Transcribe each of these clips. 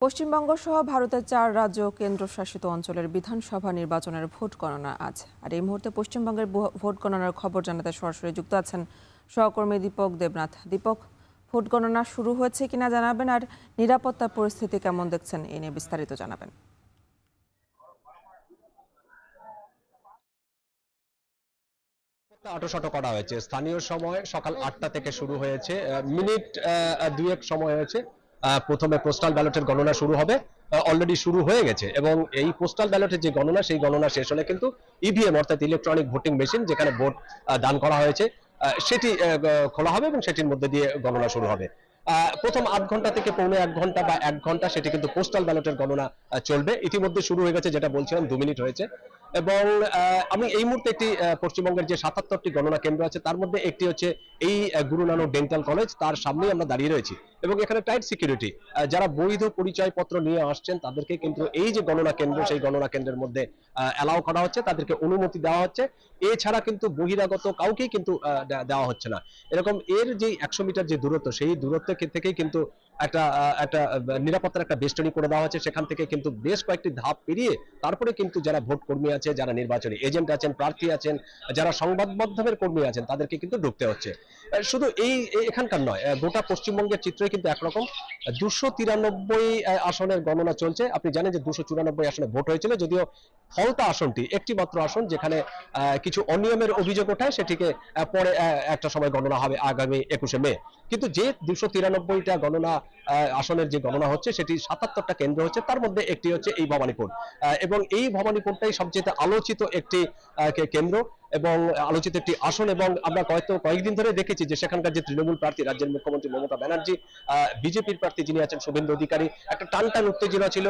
পশ্চিমবঙ্গ সহ ভারতের 4 রাজ্য ও কেন্দ্রশাসিত অঞ্চলের বিধানসভা নির্বাচনের ভোট গণনা আজ। আর এই মুহূর্তে পশ্চিমবঙ্গের ভোট গণনার খবর জানাতে সরাসরি যুক্ত আছেন সহকর্মী দীপক দেবনাথ। দীপক, ভোট গণনা শুরু হয়েছে কিনা জানাবেন, আর নিরাপত্তার পরিস্থিতি কেমন দেখছেন এ নিয়ে বিস্তারিত জানাবেন। আটোসাটো করা হয়েছে। স্থানীয় সময় সকাল 8টা থেকে শুরু হয়েছে। মিনিট দুয়েক সময় হয়েছে। প্রথমে পোস্টাল ব্যালটের গণনা শুরু হবে। অলরেডি শুরু হয়ে গেছে এবং এই পোস্টাল ব্যালটের যে গণনা, সেই গণনা শেষ হলে কিন্তু ইভিএম অর্থাৎ ইলেকট্রনিক ভোটিং মেশিন, যেখানে ভোট দান করা হয়েছে, সেটি খোলা হবে এবং সেটির মধ্যে দিয়ে গণনা শুরু হবে। প্রথম আধ ঘন্টা থেকে পৌনে 1 ঘন্টা বা 1 ঘন্টা সেটি কিন্তু পোস্টাল ব্যালটের গণনা চলবে। ইতিমধ্যে শুরু হয়ে গেছে, যেটা বলছিলাম 2 মিনিট হয়েছে। এবং আমি এই মুহূর্তে একটি পশ্চিমবঙ্গের যে 77টি গণনা কেন্দ্র আছে তার মধ্যে একটি হচ্ছে এই গুরু নানক ডেন্টাল কলেজ, তার সামনেই আমরা দাঁড়িয়ে রয়েছি এবং এখানে টাইট সিকিউরিটি। যারা বৈধ পরিচয়পত্র নিয়ে আসছেন তাদেরকে কিন্তু এই যে গণনা কেন্দ্র, সেই গণনা কেন্দ্রের মধ্যে অ্যালাউ করা হচ্ছে, তাদেরকে অনুমতি দেওয়া হচ্ছে। এছাড়া কিন্তু বহিরাগত কাউকেই কিন্তু দেওয়া হচ্ছে না। এরকম এর যে 100 মিটার যে দূরত্ব, সেই দূরত্ব থেকেই কিন্তু একটা নিরাপত্তার একটা বেষ্টনী করে দেওয়া হচ্ছে। সেখান থেকে কিন্তু বেশ কয়েকটি ধাপ পেরিয়ে তারপরে কিন্তু যারা ভোট কর্মী আছে, যারা নির্বাচনী এজেন্ট আছেন, প্রার্থী আছেন, যারা সংবাদ মাধ্যমের কর্মী আছেন, তাদেরকে কিন্তু ঢুকতে হচ্ছে। শুধু এখানকার নয়, গোটা পশ্চিমবঙ্গের চিত্রই কিন্তু একরকম। 293 আসনের গণনা চলছে। আপনি জানেন যে 294 আসনে ভোট হয়েছিল, যদিও ফলতা আসনটি একটি মাত্র আসন, যেখানে কিছু অনিয়মের অভিযোগ ওঠায়, সেটিকে পরে একটা সময় গণনা হবে আগামী 21শে মে। কিন্তু যে 293টা গণনা আসনের যে গণনা হচ্ছে, সেটি 77টা কেন্দ্র হচ্ছে, তার মধ্যে একটি হচ্ছে এই ভবানীপুর। এবং এই ভবানীপুরটাই সবচেয়ে আলোচিত একটি কেন্দ্র এবং আলোচিত একটি আসন। এবং আমরা কয়েকদিন ধরে দেখেছি যে সেখানকার যে তৃণমূল প্রার্থী, রাজ্যের মুখ্যমন্ত্রী মমতা ব্যানার্জি, বিজেপির প্রার্থী যিনি আছেন শুভেন্দু অধিকারী, একটা টানটান উত্তেজনা ছিল।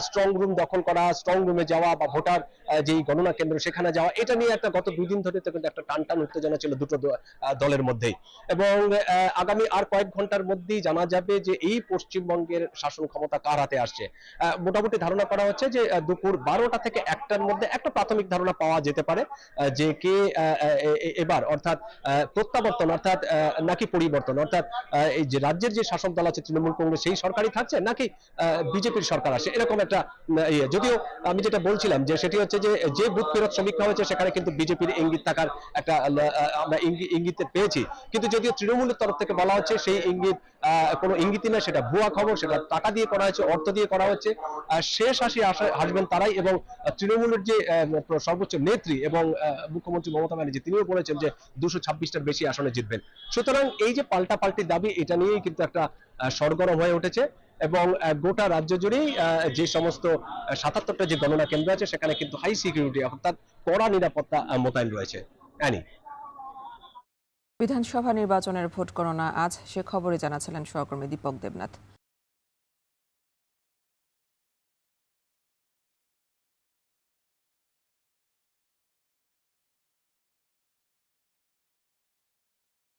স্ট্রং রুম দখল করা, স্ট্রং রুমে যাওয়া বা ভোটার যেই গণনা কেন্দ্র সেখানে যাওয়া, এটা নিয়ে একটা গত 2 দিন ধরে কিন্তু একটা টানটান উত্তেজনা ছিল দুটো দলের মধ্যেই। এবং আগামী আর কয়েক ঘন্টার মধ্যেই জানা যাবে যে এই পশ্চিমবঙ্গের শাসন ক্ষমতা কার হাতে আসছে। মোটামুটি ধারণা করা হচ্ছে যে দুপুর 12টা থেকে 1টার মধ্যে একটা প্রাথমিক ধারণা পাওয়া যেতে পারে যে কে এবার অর্থাৎ প্রত্যাবর্তন অর্থাৎ নাকি পরিবর্তন, অর্থাৎ এই যে রাজ্যের যে শাসক দল আছে তৃণমূল কংগ্রেস, সেই সরকারই থাকছে নাকি বিজেপির সরকার আসে, এরকম একটা যদিও আমি যেটা বলছিলাম যে সেটি হচ্ছে যে বুথ ফেরত সমীক্ষা হয়েছে, সেখানে কিন্তু বিজেপির ইঙ্গিত থাকার একটা আমরা ইঙ্গিত পেয়েছি। কিন্তু যদিও তৃণমূলের তরফ থেকে বলা হচ্ছে সেই ইঙ্গিত কোনো ইঙ্গিতই না, সেটা ভুয়া খবর, সেটা টাকা দিয়ে করা হয়েছে, অর্থ দিয়ে করা হচ্ছে। শেষ হাসবেন তারাই। এবং তৃণমূলের যে সর্বোচ্চ নেত্রী এবং মুখ্যমন্ত্রী মমতা ব্যানার্জি, তিনিও বলেছেন যে 226টার বেশি আসনে জিতবেন। সুতরাং এই যে পাল্টাপাল্টি দাবি, এটা নিয়েই কিন্তু একটা সরগরম হয়ে উঠেছে। এবং গোটা রাজ্য জুড়েই যে সমস্ত 77টা যে গণনা কেন্দ্র আছে, সেখানে কিন্তু হাই সিকিউরিটি অর্থাৎ কড়া নিরাপত্তা মোতায়েন রয়েছে। অ্যানি, বিধানসভা নির্বাচনের ভোট গণনা আজ, সে খবরে জানাচ্ছিলেন সহকর্মী দীপক দেবনাথ।